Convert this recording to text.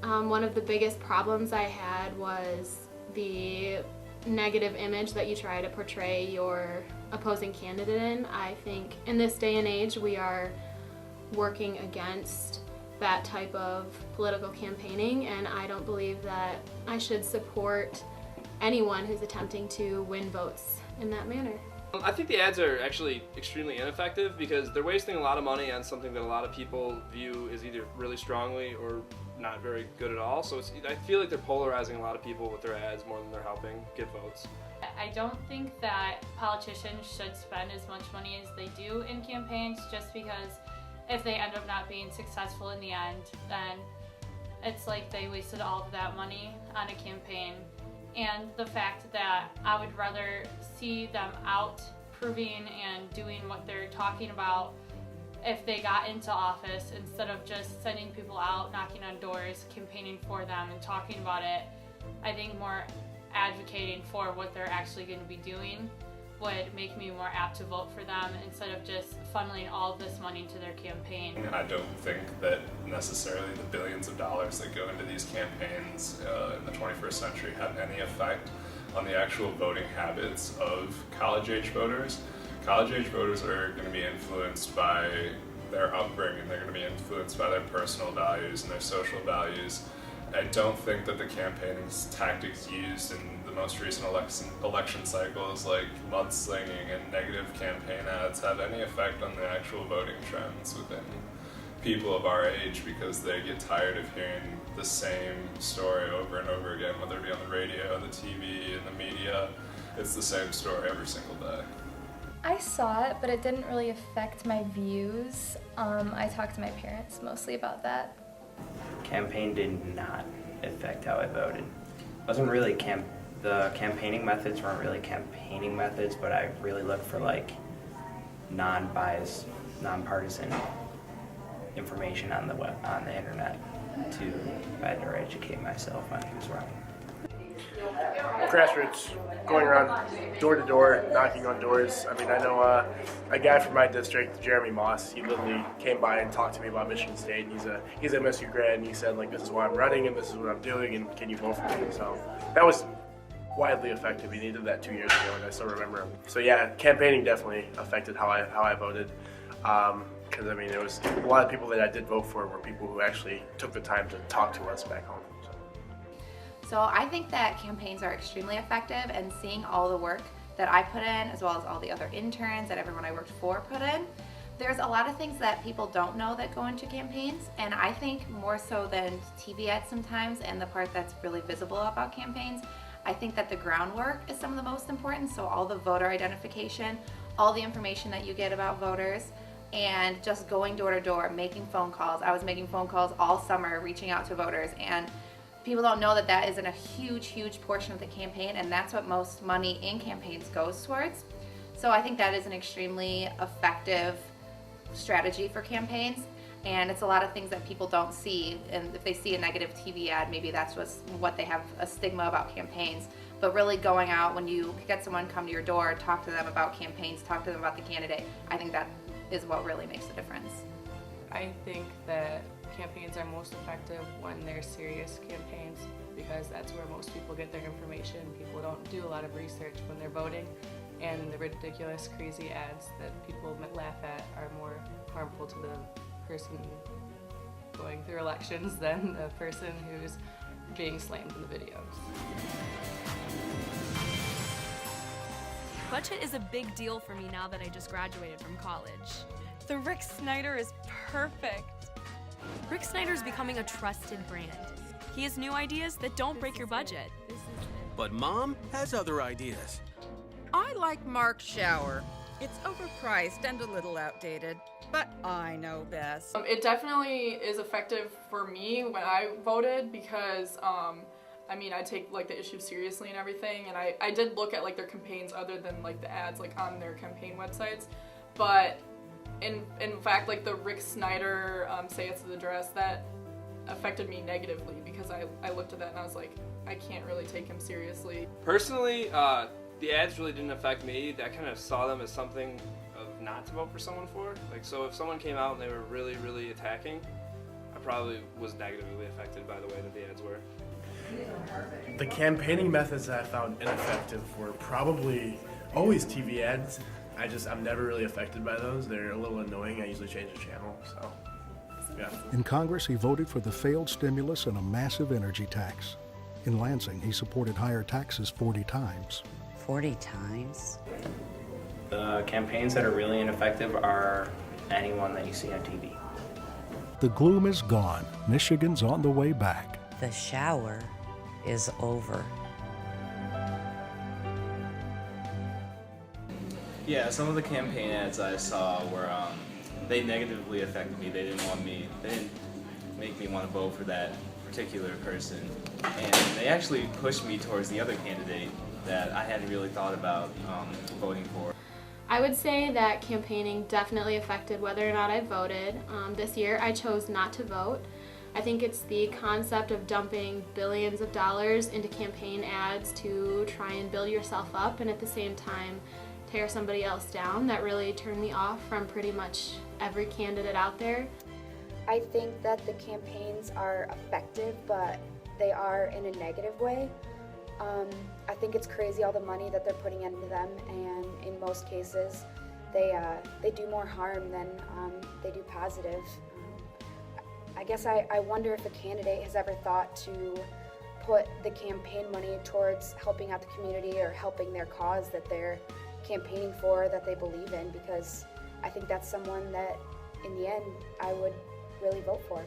One of the biggest problems I had was the negative image that you try to portray your opposing candidate in. I think in this day and age we are working against that type of political campaigning, and I don't believe that I should support anyone who's attempting to win votes in that manner. I think the ads are actually extremely ineffective because they're wasting a lot of money on something that a lot of people view as either really strongly or not very good at all. So I feel like they're polarizing a lot of people with their ads more than they're helping get votes. I don't think that politicians should spend as much money as they do in campaigns, just because if they end up not being successful in the end, then it's like they wasted all of that money on a campaign. And the fact that I would rather see them out proving and doing what they're talking about if they got into office, instead of just sending people out, knocking on doors, campaigning for them and talking about it. I think more advocating for what they're actually going to be doing would make me more apt to vote for them, instead of just funneling all of this money into their campaign. I don't think that necessarily the billions of dollars that go into these campaigns in the 21st century have any effect on the actual voting habits of college-age voters. College-age voters are going to be influenced by their upbringing, they're going to be influenced by their personal values and their social values. I don't think that the campaigning tactics used in the most recent election cycles, like mudslinging and negative campaign ads, have any effect on the actual voting trends within people of our age, because they get tired of hearing the same story over and over again, whether it be on the radio, the TV, and the media. It's the same story every single day. I saw it, but it didn't really affect my views. I talked to my parents mostly about that. Campaign did not affect how I voted. Wasn't really the campaigning methods weren't really campaigning methods, but I really looked for like non-biased, non-partisan information on the internet to better educate myself on who's running. Grassroots, going around door to door, knocking on doors. I mean, I know a guy from my district, Jeremy Moss. He literally came by and talked to me about Michigan State. He's a MSU grad, and he said, like, this is why I'm running and this is what I'm doing, and can you vote for me? So that was widely effective. He did that 2 years ago, and I still remember him. So yeah, campaigning definitely affected how I voted. Because I mean, there was a lot of people that I did vote for were people who actually took the time to talk to us back home. So I think that campaigns are extremely effective, and seeing all the work that I put in, as well as all the other interns that everyone I worked for put in, there's a lot of things that people don't know that go into campaigns, and I think more so than TV ads sometimes and the part that's really visible about campaigns, I think that the groundwork is some of the most important. So all the voter identification, all the information that you get about voters, and just going door to door, making phone calls. I was making phone calls all summer, reaching out to voters, and people don't know that that isn't a huge portion of the campaign, and that's what most money in campaigns goes towards. So I think that is an extremely effective strategy for campaigns, and it's a lot of things that people don't see, and if they see a negative TV ad, maybe that's just what they have a stigma about campaigns. But really going out, when you get someone come to your door, talk to them about campaigns, talk to them about the candidate, I think that is what really makes a difference. I think that campaigns are most effective when they're serious campaigns, because that's where most people get their information. People don't do a lot of research when they're voting, and the ridiculous, crazy ads that people laugh at are more harmful to the person going through elections than the person who's being slammed in the videos. Budget is a big deal for me now that I just graduated from college. The Rick Snyder is perfect. Rick Snyder's becoming a trusted brand. He has new ideas that don't break your budget. But Mom has other ideas. I like Mark Shower. It's overpriced and a little outdated, but I know best. It definitely is effective for me when I voted, because I mean, I take like the issue seriously and everything, and I did look at like their campaigns other than like the ads like on their campaign websites, but in fact, like the Rick Snyder Say It's the Dress, that affected me negatively, because I looked at that and I was like, I can't really take him seriously. Personally, the ads really didn't affect me. I kind of saw them as something of not to vote for someone for. Like, so if someone came out and they were really attacking, I probably was negatively affected by the way that the ads were. The campaigning methods that I found ineffective were probably always TV ads. I'm never really affected by those. They're a little annoying. I usually change the channel, so yeah. In Congress, he voted for the failed stimulus and a massive energy tax. In Lansing, he supported higher taxes 40 times. 40 times? The campaigns that are really ineffective are anyone that you see on TV. The gloom is gone. Michigan's on the way back. The shower is over. Yeah, some of the campaign ads I saw were, they negatively affected me. They didn't make me want to vote for that particular person. And they actually pushed me towards the other candidate that I hadn't really thought about voting for. I would say that campaigning definitely affected whether or not I voted. This year I chose not to vote. I think it's the concept of dumping billions of dollars into campaign ads to try and build yourself up and at the same time tear somebody else down that really turned me off from pretty much every candidate out there. I think that the campaigns are effective, but they are in a negative way. I think it's crazy all the money that they're putting into them, and in most cases they do more harm than they do positive. I guess I wonder if a candidate has ever thought to put the campaign money towards helping out the community or helping their cause that they're campaigning for, that they believe in, because I think that's someone that in the end I would really vote for.